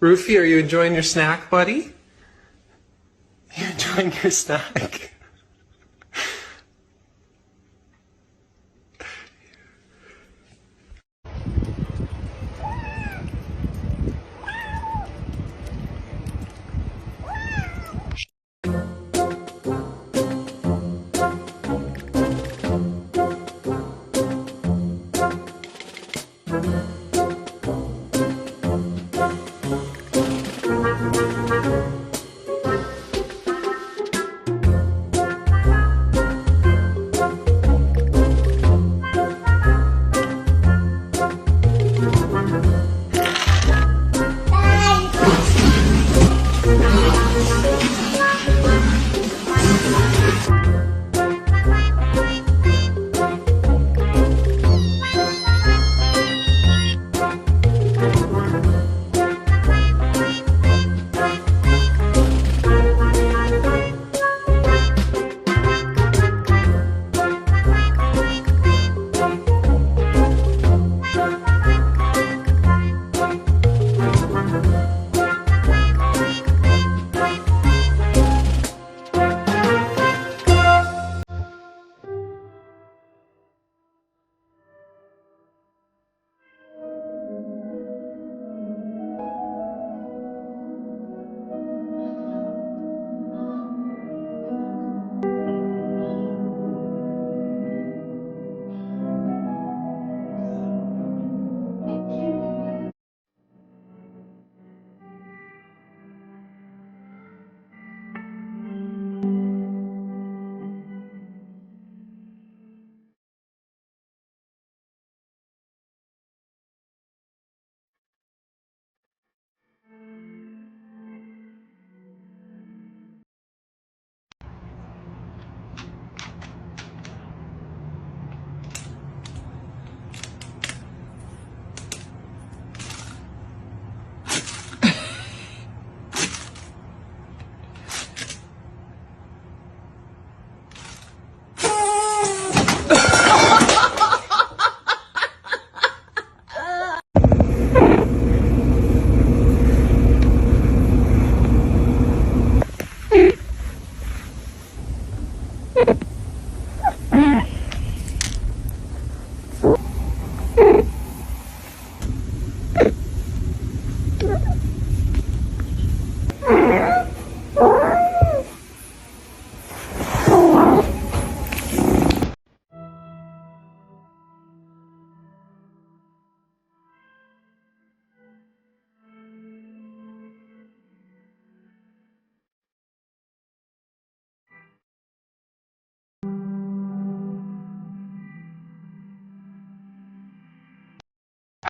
Rufy, are you enjoying your snack, buddy? You enjoying your snack?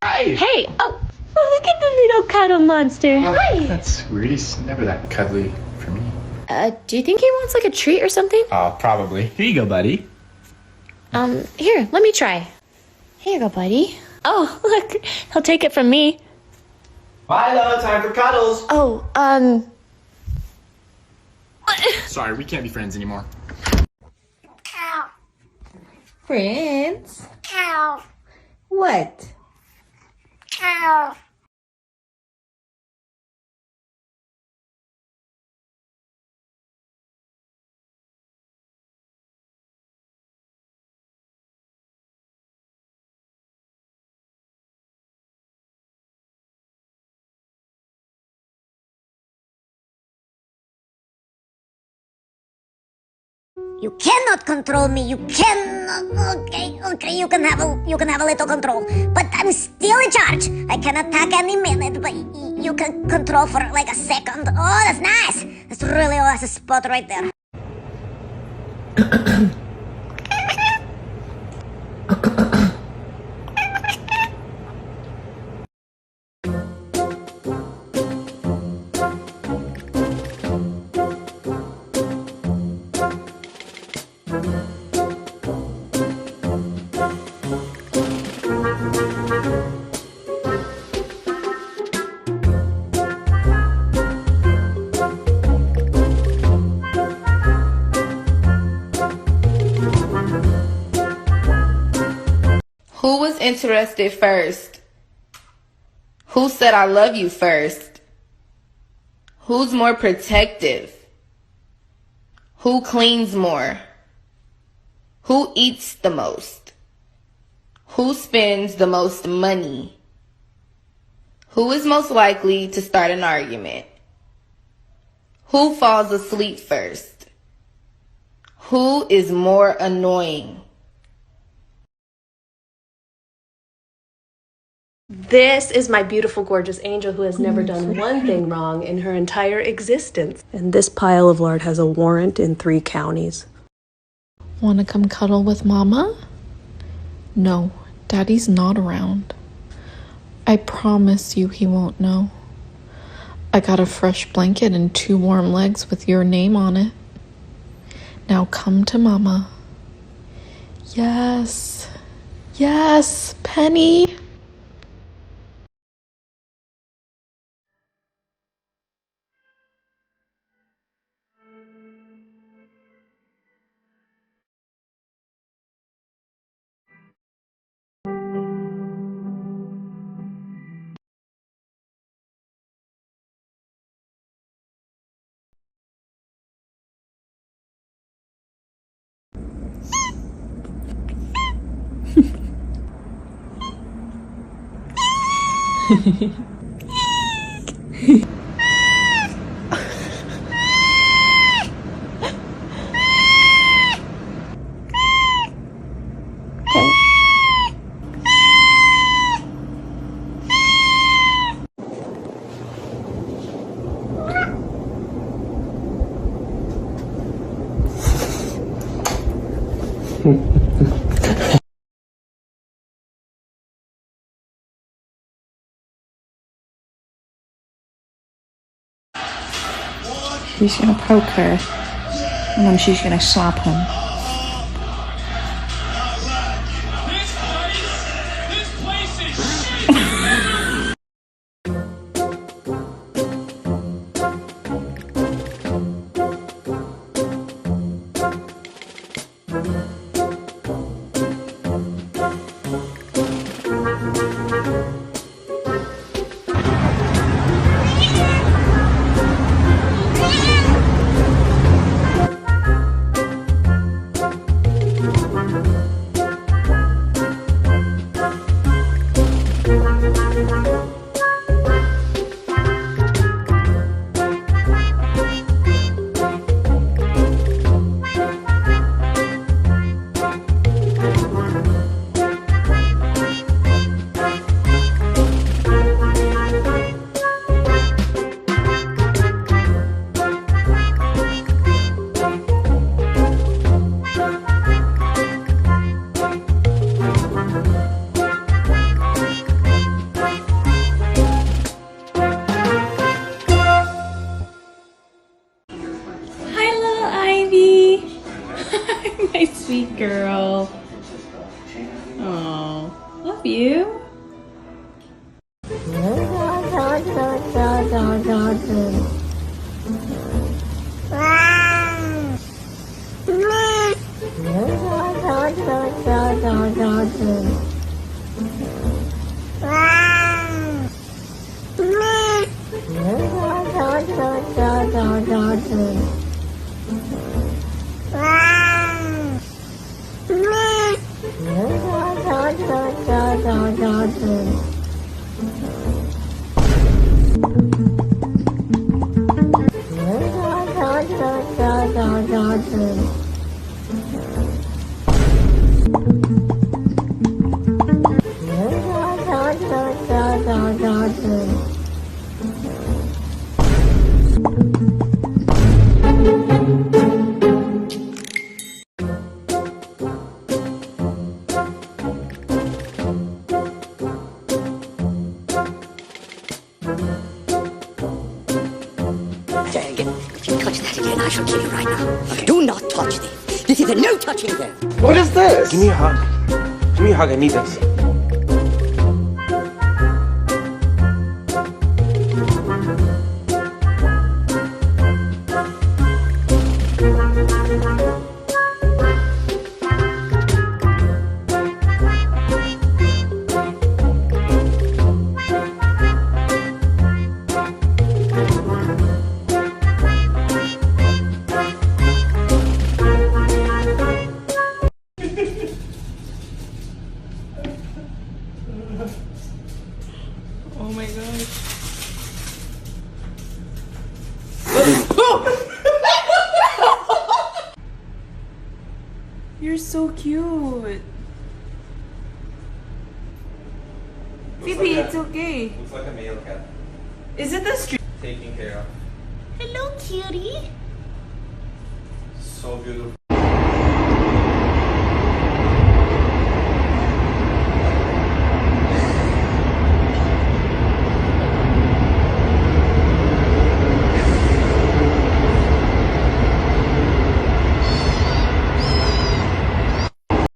Hi! Hey! Oh, look at the little cuddle monster. Hi! That's weird. He's never that cuddly for me. Do you think he wants like a treat or something? Probably. Here you go, buddy. Here, let me try. Here you go, buddy. Oh, look, he'll take it from me. Milo, time for cuddles! Oh, Sorry, we can't be friends anymore. Prince? Ow. What? Ow. You cannot control me. You cannot. Okay. You can have a little control, but I'm still in charge. I can attack any minute, but you can control for like a second. Oh, that's nice. That's really that's a spot right there. Who was interested first? Who said I love you first? Who's more protective? Who cleans more? Who eats the most? Who spends the most money? Who is most likely to start an argument? Who falls asleep first? Who is more annoying? This is my beautiful, gorgeous angel who has never done one thing wrong in her entire existence. And this pile of lard has a warrant in 3 counties. Want to come cuddle with Mama? No, Daddy's not around. I promise you he won't know. I got a fresh blanket and 2 warm legs with your name on it. Now come to Mama. Yes. Yes, Penny. He's gonna poke her, and then she's gonna slap him. My sweet girl. Oh, love you. Dang it. If you touch that again, I shall kill you right now. Do not touch this. This is a no touching zone. What is this? Give me a hug. Give me a hug. I need this. Oh my gosh. You're so cute. Phoebe, it's okay. Looks like a male cat. Is it the street? Taking care of. Hello, cutie. So beautiful.